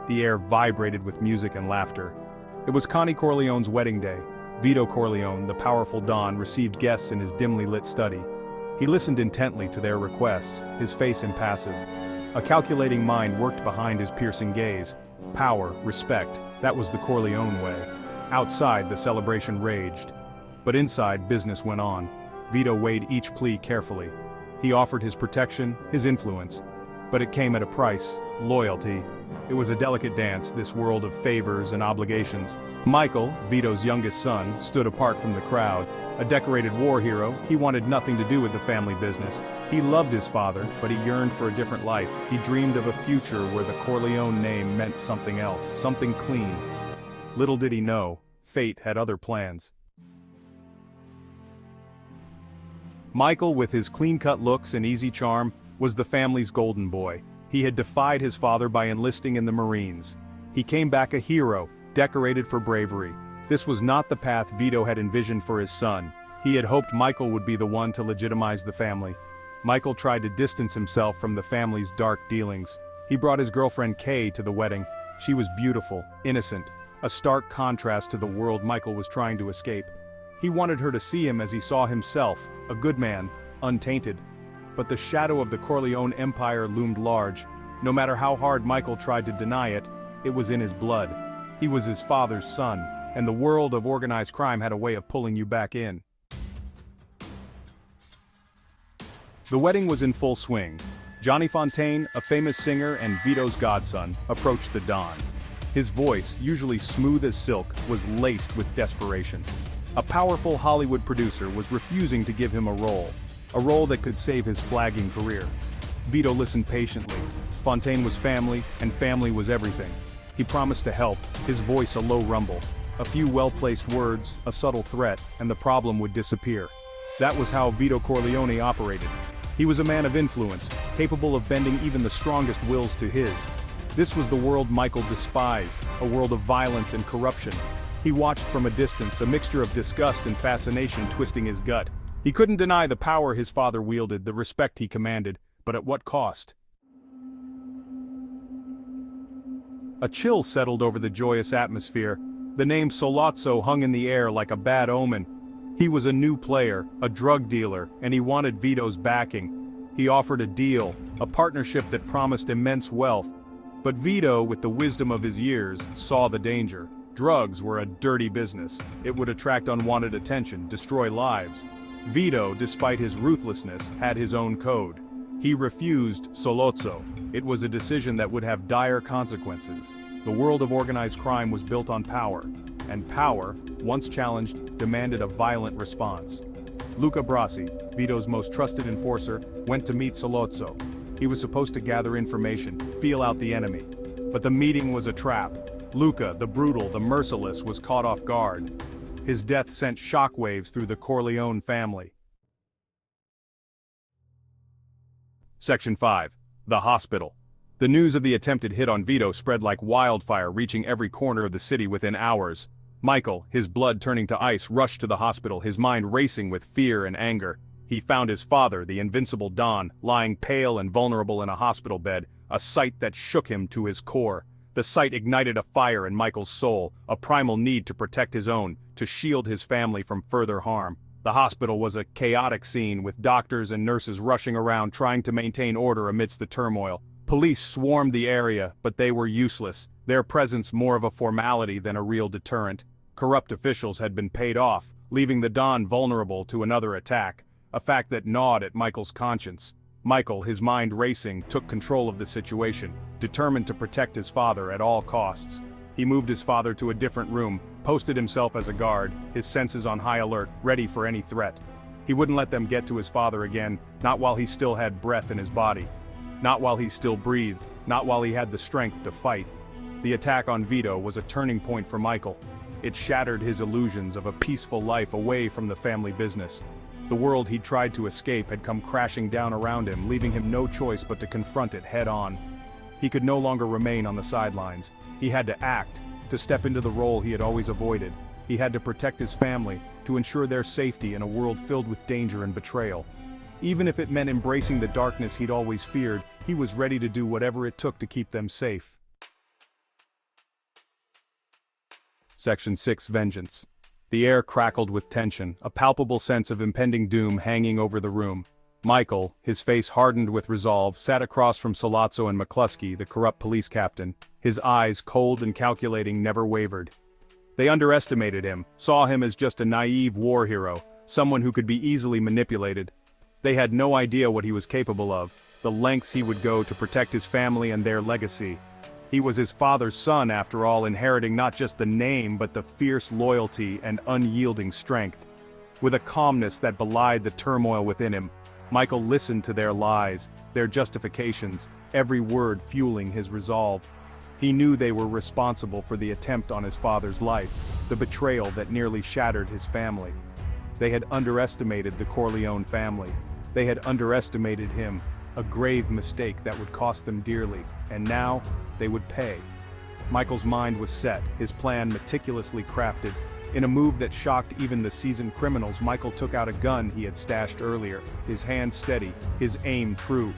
The air vibrated with music and laughter. It was Connie Corleone's wedding day. Vito Corleone, the powerful Don, received guests in his dimly lit study. He listened intently to their requests, his face impassive. A calculating mind worked behind his piercing gaze. Power, respect, that was the Corleone way. Outside, the celebration raged. But inside, business went on. Vito weighed each plea carefully. He offered his protection, his influence. But it came at a price: loyalty. It was a delicate dance, this world of favors and obligations. Michael, Vito's youngest son, stood apart from the crowd. A decorated war hero, he wanted nothing to do with the family business. He loved his father, but he yearned for a different life. He dreamed of a future where the Corleone name meant something else, something clean. Little did he know, fate had other plans. Michael, with his clean-cut looks and easy charm, was the family's golden boy. He had defied his father by enlisting in the Marines. He came back a hero, decorated for bravery. This was not the path Vito had envisioned for his son. He had hoped Michael would be the one to legitimize the family. Michael tried to distance himself from the family's dark dealings. He brought his girlfriend Kay to the wedding. She was beautiful, innocent, a stark contrast to the world Michael was trying to escape. He wanted her to see him as he saw himself, a good man, untainted. But the shadow of the Corleone empire loomed large. No matter how hard Michael tried to deny it, it was in his blood. He was his father's son, and the world of organized crime had a way of pulling you back in. The wedding was in full swing. Johnny Fontaine, a famous singer and Vito's godson, approached the Don. His voice, usually smooth as silk, was laced with desperation. A powerful Hollywood producer was refusing to give him a role that could save his flagging career. Vito listened patiently. Fontaine was family, and family was everything. He promised to help, his voice a low rumble. A few well-placed words, a subtle threat, and the problem would disappear. That was how Vito Corleone operated. He was a man of influence, capable of bending even the strongest wills to his. This was the world Michael despised, a world of violence and corruption. He watched from a distance, a mixture of disgust and fascination twisting his gut. He couldn't deny the power his father wielded, the respect he commanded, but at what cost? A chill settled over the joyous atmosphere. The name Sollozzo hung in the air like a bad omen. He was a new player, a drug dealer, and he wanted Vito's backing. He offered a deal, a partnership that promised immense wealth. But Vito, with the wisdom of his years, saw the danger. Drugs were a dirty business. It would attract unwanted attention, destroy lives. Vito, despite his ruthlessness, had his own code. He refused Sollozzo. It was a decision that would have dire consequences. The world of organized crime was built on power, and power, once challenged, demanded a violent response. Luca Brasi, Vito's most trusted enforcer, went to meet Sollozzo. He was supposed to gather information, feel out the enemy. But the meeting was a trap. Luca, the brutal, the merciless, was caught off guard. His death sent shockwaves through the Corleone family. Section 5. The Hospital. The news of the attempted hit on Vito spread like wildfire, reaching every corner of the city within hours. Michael, his blood turning to ice, rushed to the hospital, his mind racing with fear and anger. He found his father, the invincible Don, lying pale and vulnerable in a hospital bed, a sight that shook him to his core. The sight ignited a fire in Michael's soul, a primal need to protect his own, to shield his family from further harm. The hospital was a chaotic scene, with doctors and nurses rushing around trying to maintain order amidst the turmoil. Police swarmed the area, but they were useless, their presence more of a formality than a real deterrent. Corrupt officials had been paid off, leaving the Don vulnerable to another attack, a fact that gnawed at Michael's conscience. Michael, his mind racing, took control of the situation, determined to protect his father at all costs. He moved his father to a different room, posted himself as a guard, his senses on high alert, ready for any threat. He wouldn't let them get to his father again, not while he still had breath in his body. Not while he still breathed, not while he had the strength to fight. The attack on Vito was a turning point for Michael. It shattered his illusions of a peaceful life away from the family business. The world he'd tried to escape had come crashing down around him, leaving him no choice but to confront it head-on. He could no longer remain on the sidelines. He had to act, to step into the role he had always avoided. He had to protect his family, to ensure their safety in a world filled with danger and betrayal. Even if it meant embracing the darkness he'd always feared, he was ready to do whatever it took to keep them safe. Section 6. Vengeance. The air crackled with tension, a palpable sense of impending doom hanging over the room. Michael, his face hardened with resolve, sat across from Sollozzo and McCluskey, the corrupt police captain. His eyes, cold and calculating, never wavered. They underestimated him, saw him as just a naive war hero, someone who could be easily manipulated. They had no idea what he was capable of, the lengths he would go to protect his family and their legacy. He was his father's son, after all, inheriting not just the name but the fierce loyalty and unyielding strength. With a calmness that belied the turmoil within him, Michael listened to their lies, their justifications, every word fueling his resolve. He knew they were responsible for the attempt on his father's life, the betrayal that nearly shattered his family. They had underestimated the Corleone family. They had underestimated him, a grave mistake that would cost them dearly, and now, they would pay. Michael's mind was set, his plan meticulously crafted. In a move that shocked even the seasoned criminals, Michael took out a gun he had stashed earlier, his hand steady, his aim true.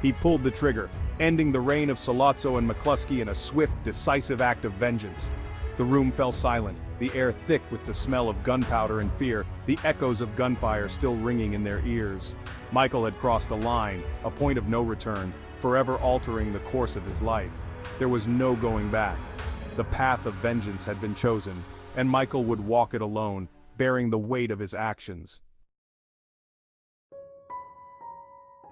He pulled the trigger, ending the reign of Sollozzo and McCluskey in a swift, decisive act of vengeance. The room fell silent, the air thick with the smell of gunpowder and fear, the echoes of gunfire still ringing in their ears. Michael had crossed a line, a point of no return, forever altering the course of his life. There was no going back. The path of vengeance had been chosen, and Michael would walk it alone, bearing the weight of his actions.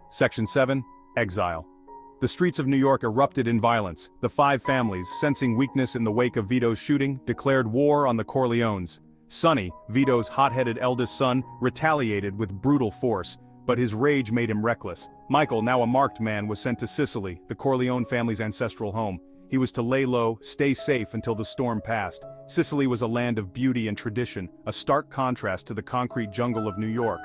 Section 7. Exile. The streets of New York erupted in violence. The five families, sensing weakness in the wake of Vito's shooting, declared war on the Corleones. Sonny, Vito's hot-headed eldest son, retaliated with brutal force, but his rage made him reckless. Michael, now a marked man, was sent to Sicily, the Corleone family's ancestral home. He was to lay low, stay safe until the storm passed. Sicily was a land of beauty and tradition, a stark contrast to the concrete jungle of New York.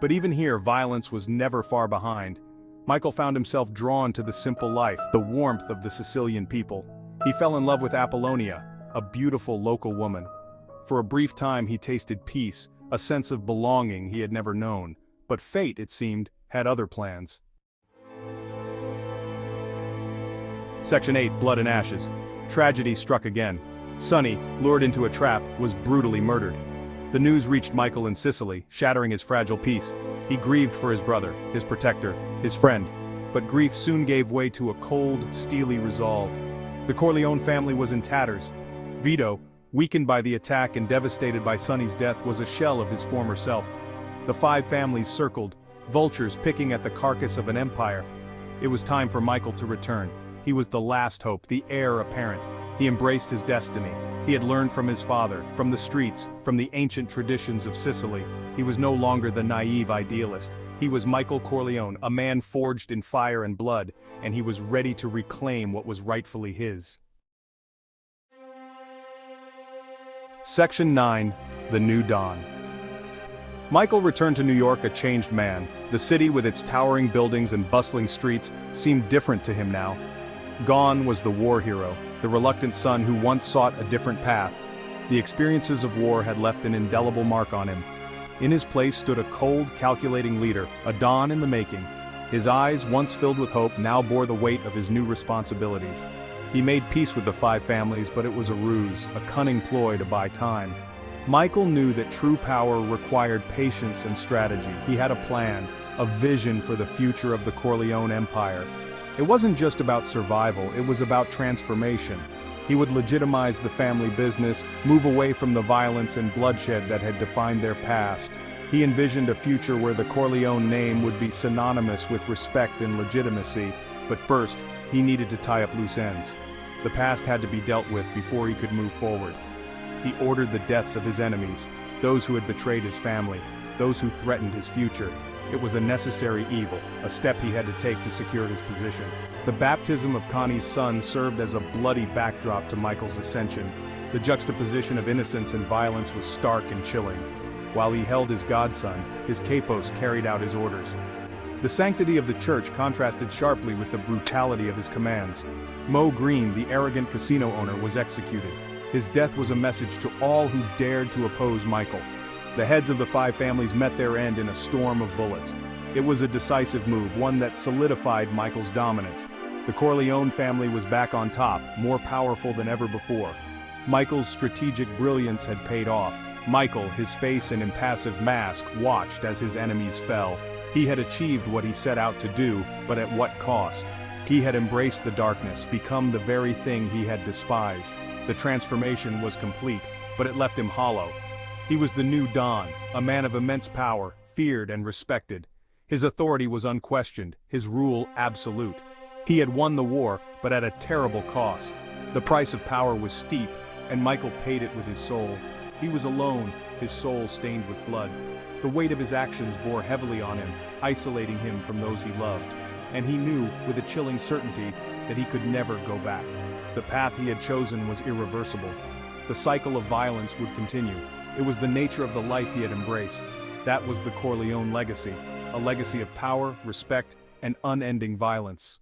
But even here, violence was never far behind. Michael found himself drawn to the simple life, the warmth of the Sicilian people. He fell in love with Apollonia, a beautiful local woman. For a brief time he tasted peace, a sense of belonging he had never known. But fate, it seemed, had other plans. Section 8. Blood and Ashes. Tragedy struck again. Sonny, lured into a trap, was brutally murdered. The news reached Michael in Sicily, shattering his fragile peace. He grieved for his brother, his protector, his friend. But grief soon gave way to a cold, steely resolve. The Corleone family was in tatters. Vito, weakened by the attack and devastated by Sonny's death, was a shell of his former self. The five families circled, vultures picking at the carcass of an empire. It was time for Michael to return. He was the last hope, the heir apparent. He embraced his destiny. He had learned from his father, from the streets, from the ancient traditions of Sicily. He was no longer the naive idealist. He was Michael Corleone, a man forged in fire and blood, and he was ready to reclaim what was rightfully his. Section 9. The New Dawn. Michael returned to New York a changed man. The city, with its towering buildings and bustling streets, seemed different to him now. Gone was the war hero, the reluctant son who once sought a different path. The experiences of war had left an indelible mark on him. In his place stood a cold, calculating leader, a Don in the making. His eyes, once filled with hope, now bore the weight of his new responsibilities. He made peace with the five families, but it was a ruse, a cunning ploy to buy time. Michael knew that true power required patience and strategy. He had a plan, a vision for the future of the Corleone Empire. It wasn't just about survival, it was about transformation. He would legitimize the family business, move away from the violence and bloodshed that had defined their past. He envisioned a future where the Corleone name would be synonymous with respect and legitimacy, but first, he needed to tie up loose ends. The past had to be dealt with before he could move forward. He ordered the deaths of his enemies, those who had betrayed his family, those who threatened his future. It was a necessary evil, a step he had to take to secure his position. The baptism of Connie's son served as a bloody backdrop to Michael's ascension. The juxtaposition of innocence and violence was stark and chilling. While he held his godson, his capos carried out his orders. The sanctity of the church contrasted sharply with the brutality of his commands. Mo Green, the arrogant casino owner, was executed. His death was a message to all who dared to oppose Michael. The heads of the five families met their end in a storm of bullets. It was a decisive move, one that solidified Michael's dominance. The Corleone family was back on top, more powerful than ever before. Michael's strategic brilliance had paid off. Michael, his face an impassive mask, watched as his enemies fell. He had achieved what he set out to do, but at what cost? He had embraced the darkness, become the very thing he had despised. The transformation was complete, but it left him hollow. He was the new Don, a man of immense power, feared and respected. His authority was unquestioned, his rule absolute. He had won the war, but at a terrible cost. The price of power was steep, and Michael paid it with his soul. He was alone, his soul stained with blood. The weight of his actions bore heavily on him, isolating him from those he loved. And he knew, with a chilling certainty, that he could never go back. The path he had chosen was irreversible. The cycle of violence would continue. It was the nature of the life he had embraced. That was the Corleone legacy, a legacy of power, respect, and unending violence.